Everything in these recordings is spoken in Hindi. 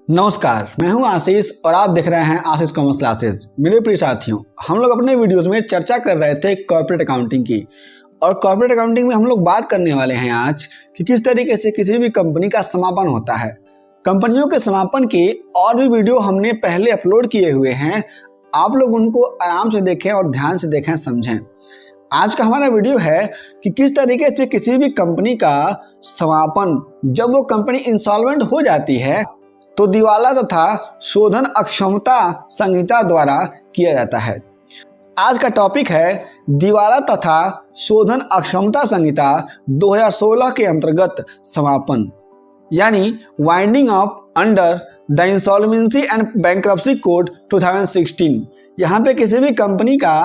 नमस्कार, मैं हूं आशीष और आप देख रहे हैं आशीष कॉमर्स क्लासेस। मेरे प्रिय साथियों, हम लोग अपने वीडियोस में चर्चा कर रहे थे कॉर्पोरेट अकाउंटिंग की। और कॉर्पोरेट अकाउंटिंग में हम लोग बात करने वाले हैं आज कि किस तरीके से किसी भी कंपनी का समापन होता है। कंपनियों के समापन के और भी वीडियो हमने पहले अपलोड किए हुए हैं, आप लोग उनको आराम से देखें और ध्यान से देखें, समझें। आज का हमारा वीडियो है कि किस तरीके से किसी भी कंपनी का समापन, जब वो कंपनी इंसॉल्वेंट हो जाती है तो दिवाला तथा शोधन अक्षमता संहिता द्वारा किया जाता है। आज का टॉपिक है दिवाला तथा शोधन अक्षमता संहिता 2016 के अंतर्गत समापन, यानी winding up under the insolvency and bankruptcy code 2016। यहाँ पे किसी भी कंपनी का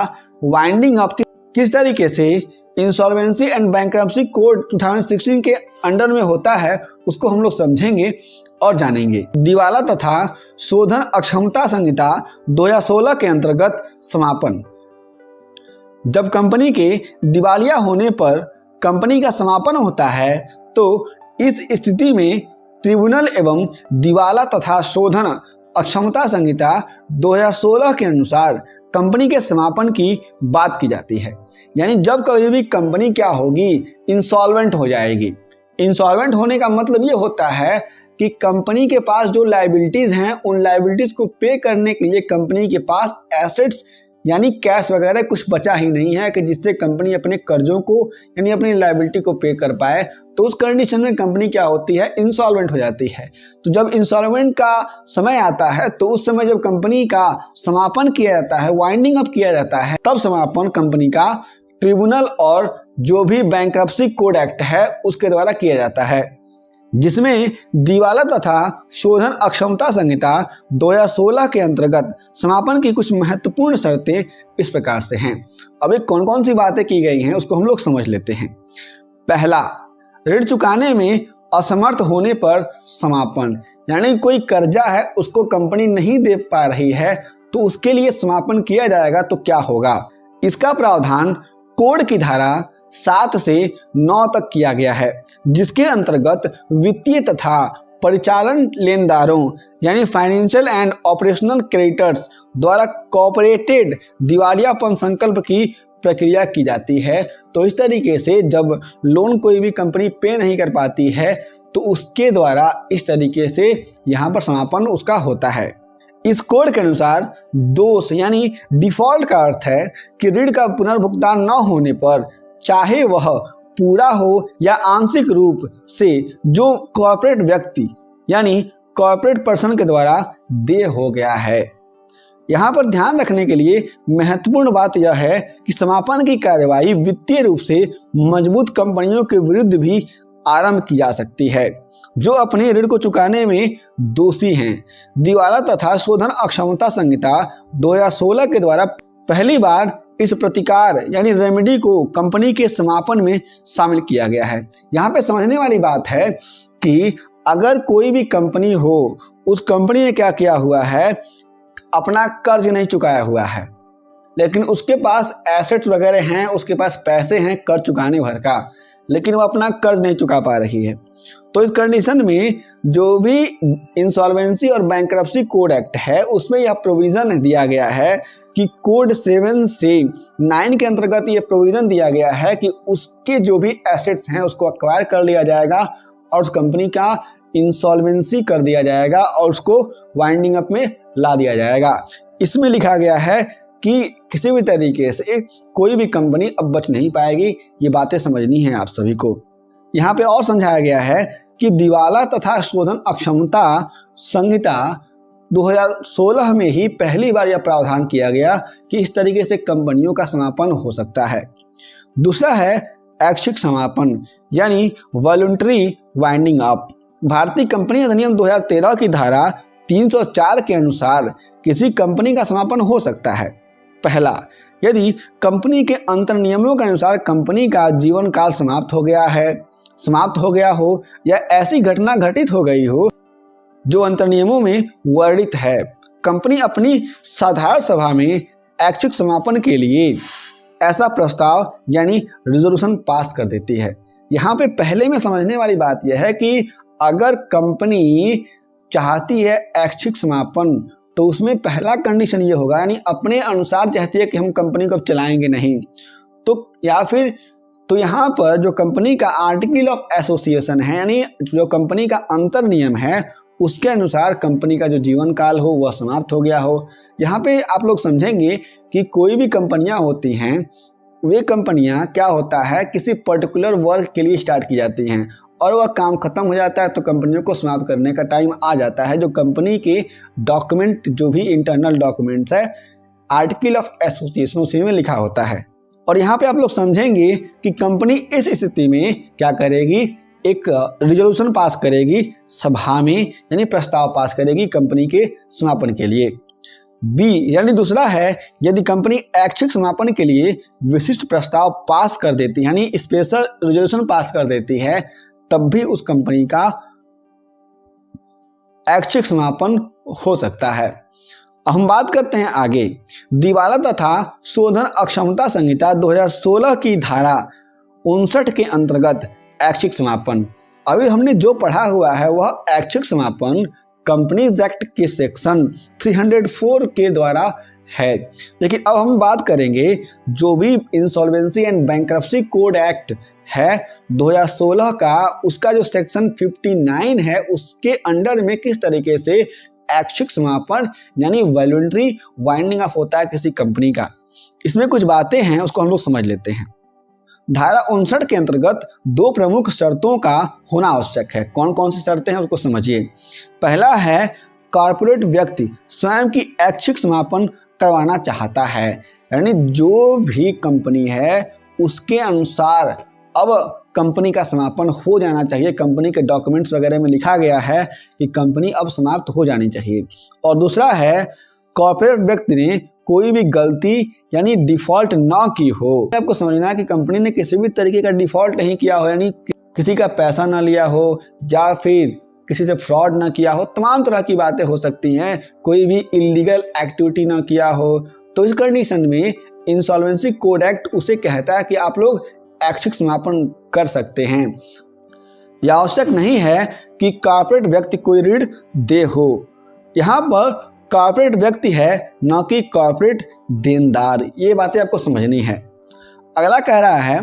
वाइंडिंग अप किस तरीके से इंसॉल्वेंसी एंड बैंक्रप्सी कोड 2016 के अंडर में होता है, उसको हम लोग समझेंगे और जानेंगे। दिवाला तथा शोधन अक्षमता संहिता 2016 के अंतर्गत समापन। जब कंपनी के दिवालिया होने पर कंपनी का समापन होता है तो इस स्थिति में ट्रिब्यूनल एवं दिवाला तथा शोधन अक्षमता संहिता 2016 के अनुसार कंपनी के समापन की बात की जाती है। यानी जब कभी भी कंपनी क्या होगी, इंसॉल्वेंट हो जाएगी। इंसॉल्वेंट होने का मतलब ये होता है कि कंपनी के पास जो लायबिलिटीज हैं, उन लायबिलिटीज को पे करने के लिए कंपनी के पास एसेट्स यानी कैश वगैरह कुछ बचा ही नहीं है कि जिससे कंपनी अपने कर्जों को यानी अपनी लायबिलिटी को पे कर पाए। तो उस कंडीशन में कंपनी क्या होती है, इंसॉल्वेंट हो जाती है। तो जब इंसॉल्वेंट का समय आता है तो उस समय जब कंपनी का समापन किया जाता है, वाइंडिंग अप किया जाता है, तब समापन कंपनी का ट्रिब्यूनल और जो भी बैंक्रप्सी कोड एक्ट है उसके द्वारा किया जाता है, जिसमें दिवाला तथा शोधन अक्षमता संहिता 2016 के अंतर्गत समापन की कुछ महत्वपूर्ण शर्तें इस प्रकार से हैं। अब एक कौन कौन सी बातें की गई हैं उसको हम लोग समझ लेते हैं। पहला, ऋण चुकाने में असमर्थ होने पर समापन, यानी कोई कर्जा है उसको कंपनी नहीं दे पा रही है तो उसके लिए समापन किया जाएगा तो क्या होगा। इसका प्रावधान कोड की धारा 7 से 9 तक किया गया है, जिसके अंतर्गत वित्तीय तथा परिचालन लेनदारों यानी फाइनेंशियल एंड ऑपरेशनल क्रेडिटर्स द्वारा कॉर्पोरेटेड दिवालियापन संकल्प की प्रक्रिया की जाती है। तो इस तरीके से जब लोन कोई भी कंपनी पे नहीं कर पाती है तो उसके द्वारा इस तरीके से यहाँ पर समापन उसका होता है। इस कोड के अनुसार दोष यानी डिफॉल्ट का अर्थ है कि ऋण का पुनर्भुगतान न होने पर चाहे वह पूरा हो या आंशिक रूप से जो कॉर्पोरेट व्यक्ति यानी कॉर्पोरेट पर्सन के द्वारा देय हो गया है। यहाँ पर ध्यान रखने के लिए महत्वपूर्ण बात यह है कि समापन की कार्यवाही वित्तीय रूप से मजबूत कंपनियों के विरुद्ध भी आरंभ की जा सकती है जो अपने ऋण को चुकाने में दोषी हैं। दिवाला तथा शोधन अक्षमता संहिता 2016 के द्वारा पहली बार इस प्रतिकार यानी रेमेडी को कंपनी के समापन में शामिल किया गया है। यहाँ पे समझने वाली बात है कि अगर कोई भी कंपनी हो, उस कंपनी ने क्या किया हुआ है, अपना कर्ज नहीं चुकाया हुआ है, लेकिन उसके पास एसेट्स वगैरह हैं, उसके पास पैसे हैं कर्ज चुकाने भर का, लेकिन वो अपना कर्ज नहीं चुका पा रही है। तो इस कंडीशन में जो भी इंसॉल्वेंसी और बैंक्रप्सी कोड एक्ट है उसमें यह प्रोविज़न दिया गया है कि कोड 7 से 9 के अंतर्गत ये प्रोविज़न दिया गया है कि उसके जो भी एसेट्स हैं उसको एक्वायर कर लिया जाएगा और उस कंपनी का इंसॉल्वेंसी कर दिया जाएगा और उसको वाइंडिंग अप में ला दिया जाएगा। इसमें लिखा गया है कि किसी भी तरीके से कोई भी कंपनी अब बच नहीं पाएगी। ये बातें समझनी है आप सभी को। यहाँ पे और समझाया गया है कि दिवाला तथा शोधन अक्षमता संहिता 2016 में ही पहली बार यह प्रावधान किया गया कि इस तरीके से कंपनियों का समापन हो सकता है। दूसरा है ऐच्छिक समापन यानी वॉलंटरी वाइंडिंग अप। भारतीय कंपनी अधिनियम 2013 की धारा 304 के अनुसार किसी कंपनी का समापन हो सकता है। पहला, यदि कंपनी के अंतर नियमों के अनुसार कंपनी का जीवन काल समाप्त हो गया हो या ऐसी घटना घटित हो गई हो जो अंतर नियमों में वर्णित है, कंपनी अपनी साधारण सभा में ऐच्छिक समापन के लिए ऐसा प्रस्ताव यानी रिजोल्यूशन पास कर देती है। यहाँ पे पहले में समझने वाली बात यह है कि अगर कंपनी चाहती है ऐच्छिक समापन, तो उसमें पहला कंडीशन ये होगा, यानी अपने अनुसार चाहती है कि हम कंपनी को अब चलाएंगे नहीं, तो या फिर तो यहाँ पर जो कंपनी का आर्टिकल ऑफ एसोसिएशन है, यानी जो कंपनी का अंतर नियम है, उसके अनुसार कंपनी का जो जीवन काल हो वह समाप्त हो गया हो। यहाँ पे आप लोग समझेंगे कि कोई भी कंपनियां होती हैं, वे कंपनियां क्या होता है किसी पर्टिकुलर वर्क के लिए स्टार्ट की जाती हैं और वह काम खत्म हो जाता है तो कंपनियों को समाप्त करने का टाइम आ जाता है। जो कंपनी के डॉक्यूमेंट, जो भी इंटरनल डॉक्यूमेंट्स है, आर्टिकल ऑफ एसोसिएशन उसी में लिखा होता है। और यहाँ पे आप लोग समझेंगे कि कंपनी इस स्थिति में क्या करेगी, एक रिजोल्यूशन पास करेगी सभा में, यानी प्रस्ताव पास करेगी कंपनी के समापन के लिए। बी यानी दूसरा है, यदि कंपनी ऐच्छिक समापन के लिए विशिष्ट प्रस्ताव पास कर देती है, यानी स्पेशल रिजोल्यूशन पास कर देती है, तब भी उस कंपनी का ऐच्छिक समापन हो सकता है। अब हम बात करते हैं आगे, दिवाला तथा शोधन अक्षमता संहिता 2016 की धारा 59 के अंतर्गत ऐच्छिक समापन। अभी हमने जो पढ़ा हुआ है वह ऐच्छिक समापन कंपनीज एक्ट के सेक्शन 304 के द्वारा है। लेकिन अब हम बात करेंगे जो भी insolvency and bankruptcy code act है 2016 का, उसका जो सेक्शन 59 है, उसके अंडर में किस तरीके से ऐच्छिक समापन यानी वॉलंटरी वाइंडिंग अप होता है किसी कंपनी का। इसमें कुछ बातें हैं, उसको हम लोग समझ लेते हैं। धारा 59 के अंतर्गत दो प्रमुख शर्तों का होना आवश्यक है। कौन कौन सी शर्तें हैं उसको समझिए। पहला है, कॉर्पोरेट व्यक्ति स्वयं की ऐच्छिक समापन करवाना चाहता है, यानी जो भी कंपनी है उसके अनुसार अब कंपनी का समापन हो जाना चाहिए। कंपनी के डॉक्यूमेंट्स वगैरह में लिखा गया है कि कंपनी अब समाप्त हो जानी चाहिए। और दूसरा है, कॉर्पोरेट व्यक्ति ने कोई भी गलती यानी डिफॉल्ट ना की हो। आपको समझना है कि कंपनी ने किसी भी तरीके का डिफॉल्ट नहीं किया हो, यानी किसी का पैसा ना लिया हो या फिर किसी से फ्रॉड ना किया हो, तमाम तरह की बातें हो सकती हैं, कोई भी इलीगल एक्टिविटी ना किया हो। तो इस कंडीशन में इंसॉल्वेंसी कोड एक्ट उसे कहता है कि आप लोग ऐच्छिक समापन कर सकते हैं। यह आवश्यक नहीं है कि कॉर्पोरेट व्यक्ति कोई ऋण दे हो। यहाँ पर कॉर्पोरेट व्यक्ति है, न कि कॉर्पोरेट देनदार। ये बातें आपको समझनी है। अगला कह रहा है,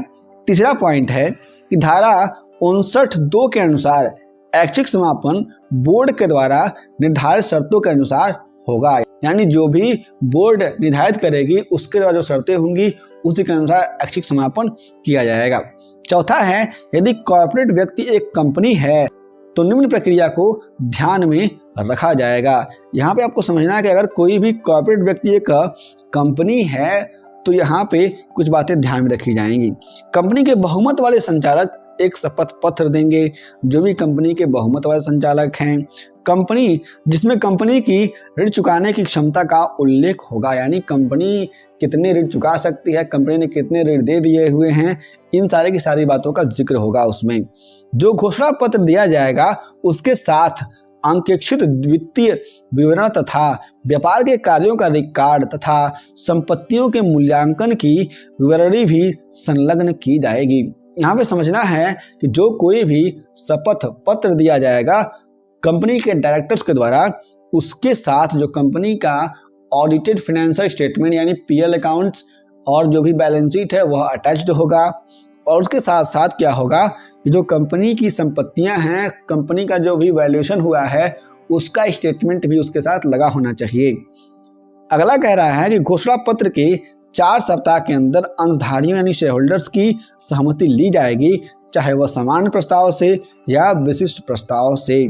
तीसरा पॉइंट है कि धारा 59(2) के अनुसार ऐच्छिक समापन बोर्ड के द्वारा निर्धारित शर्तों के अनुसार होगा, यानी जो भी बोर्ड निर्धारित करेगी उसके द्वारा जो शर्तें होंगी उसी के अनुसार ऐच्छिक समापन किया जाएगा। चौथा है, यदि कॉर्पोरेट व्यक्ति एक कंपनी है तो निम्न प्रक्रिया को ध्यान में रखा जाएगा। यहाँ पे आपको समझना है कि अगर कोई भी कॉर्पोरेट व्यक्ति एक कंपनी है तो यहाँ पे कुछ बातें ध्यान में रखी जाएंगी। कंपनी के बहुमत वाले संचालक एक शपथ पत्र देंगे। जो भी कंपनी के बहुमत वाले संचालक हैं, कंपनी जिसमें कंपनी की ऋण चुकाने की क्षमता का उल्लेख होगा, यानी कंपनी कितने ऋण चुका सकती है, कंपनी ने कितने ऋण दे दिए हुए हैं, इन सारे की सारी बातों का जिक्र होगा उसमें। जो घोषणा पत्र दिया जाएगा उसके साथ अंकेक्षित वित्तीय विवरण तथा व्यापार के कार्यों का रिकॉर्ड तथा संपत्तियों के मूल्यांकन की विवरणी भी संलग्न की जाएगी। यहाँ पे समझना है कि जो कोई भी शपथ पत्र दिया जाएगा कंपनी के डायरेक्टर्स के द्वारा, उसके साथ जो कंपनी का ऑडिटेड फाइनेंशियल स्टेटमेंट यानी पीएल अकाउंट्स और जो भी बैलेंस शीट है वह अटैच्ड होगा। और उसके साथ साथ क्या होगा कि जो कंपनी की संपत्तियां हैं, कंपनी का जो भी वैल्यूएशन हुआ है उसका स्टेटमेंट भी उसके साथ लगा होना चाहिए। अगला कह रहा है कि घोषणा पत्र के 4 सप्ताह के अंदर अंशधारियों यानी शेयर होल्डर्स की सहमति ली जाएगी, चाहे वह सामान्य प्रस्ताव से या विशिष्ट प्रस्ताव से,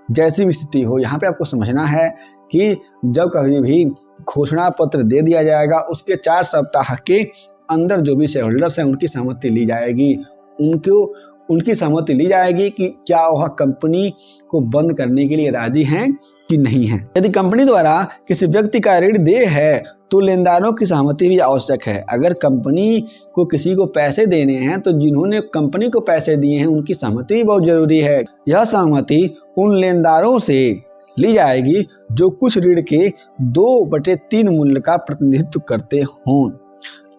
जैसी भी स्थिति हो। यहाँ पे आपको समझना है कि जब कभी भी घोषणा पत्र दे दिया जाएगा उसके 4 सप्ताह के अंदर जो भी शेयर होल्डर्स हैं उनकी सहमति ली जाएगी। उनकी सहमति ली जाएगी कि क्या वह कंपनी को बंद करने के लिए राजी हैं कि नहीं है। यदि कंपनी द्वारा किसी व्यक्ति का ऋण देय है तो लेनदारों की सहमति भी आवश्यक है। अगर कंपनी को किसी को पैसे देने हैं तो जिन्होंने कंपनी को पैसे दिए हैं उनकी सहमति भी बहुत जरूरी है। यह सहमति उन लेनदारों से ली जाएगी जो कुछ ऋण के 2/3 मूल्य का प्रतिनिधित्व करते हों।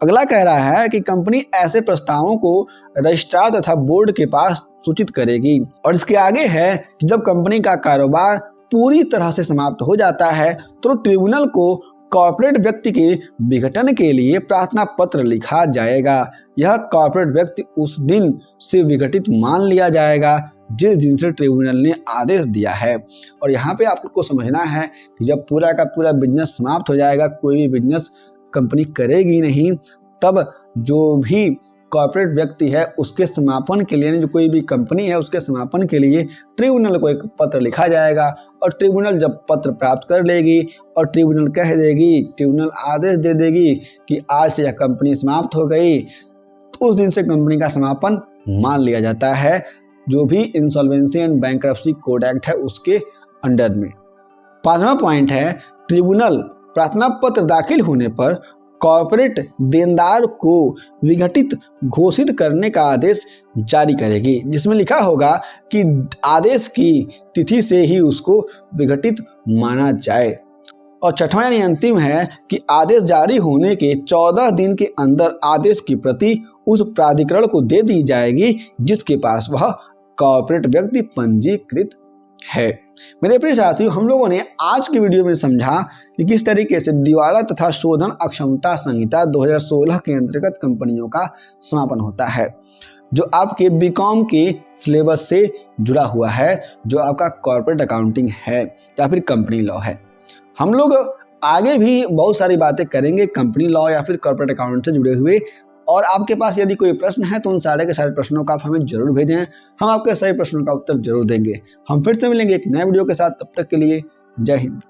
अगला कह रहा है कि कंपनी ऐसे प्रस्तावों को रजिस्ट्रार तथा बोर्ड के पास सूचित करेगी। और इसके आगे है कि जब कंपनी का कारोबार पूरी तरह से समाप्त हो जाता है तो ट्रिब्यूनल को कॉर्पोरेट व्यक्ति के विघटन के लिए प्रार्थना पत्र लिखा जाएगा। यह कॉर्पोरेट व्यक्ति उस दिन से विघटित मान लिया जाएगा जिस दिन से ट्रिब्यूनल ने आदेश दिया है। और यहाँ पे आपको समझना है कि जब पूरा का पूरा बिजनेस समाप्त हो जाएगा, कोई भी बिजनेस कंपनी करेगी नहीं, तब जो भी कॉर्पोरेट व्यक्ति है उसके समापन के लिए, जो कोई भी कंपनी है उसके समापन के लिए ट्रिब्यूनल को एक पत्र लिखा जाएगा। और ट्रिब्यूनल जब पत्र प्राप्त कर लेगी और ट्रिब्यूनल कह देगी, ट्रिब्यूनल आदेश दे देगी कि आज से यह कंपनी समाप्त हो गई, तो उस दिन से कंपनी का समापन मान लिया जाता है, जो भी insolvency and bankruptcy code act है उसके अंडर में। 5वां पॉइंट है, ट्रिब्यूनल प्रार्थना पत्र दाखिल होने पर कॉर्पोरेट देनदार को विघटित घोषित करने का आदेश जारी करेगी, जिसमें लिखा होगा कि आदेश की तिथि से ही उसको विघटित माना जाए। और 6वां यानी अंतिम है कि आदेश जारी होने के 14 दिन के अंदर आदेश की प्रति उस प्राधिकरण को दे दी जाएगी जिसके पास वह कॉर्पोरेट व्यक्ति पंजीकृत है। मेरे प्रिय साथियों, हम लोगों ने आज की वीडियो में समझा कि किस तरीके से दिवाला तथा शोधन अक्षमता संहिता 2016 के अंतर्गत कंपनियों का समापन होता है, जो आपके बीकॉम के सिलेबस से जुड़ा हुआ है, जो आपका कॉर्पोरेट अकाउंटिंग है या फिर कंपनी लॉ है। हम लोग आगे भी बहुत सारी बातें करेंगे कंपनी लॉ या फिर कॉर्पोरेट अकाउंट से जुड़े हुए। और आपके पास यदि कोई प्रश्न है तो उन सारे के सारे प्रश्नों का आप हमें जरूर भेजें, हम आपके सभी प्रश्नों का उत्तर जरूर देंगे। हम फिर से मिलेंगे एक नए वीडियो के साथ, तब तक के लिए जय हिंद।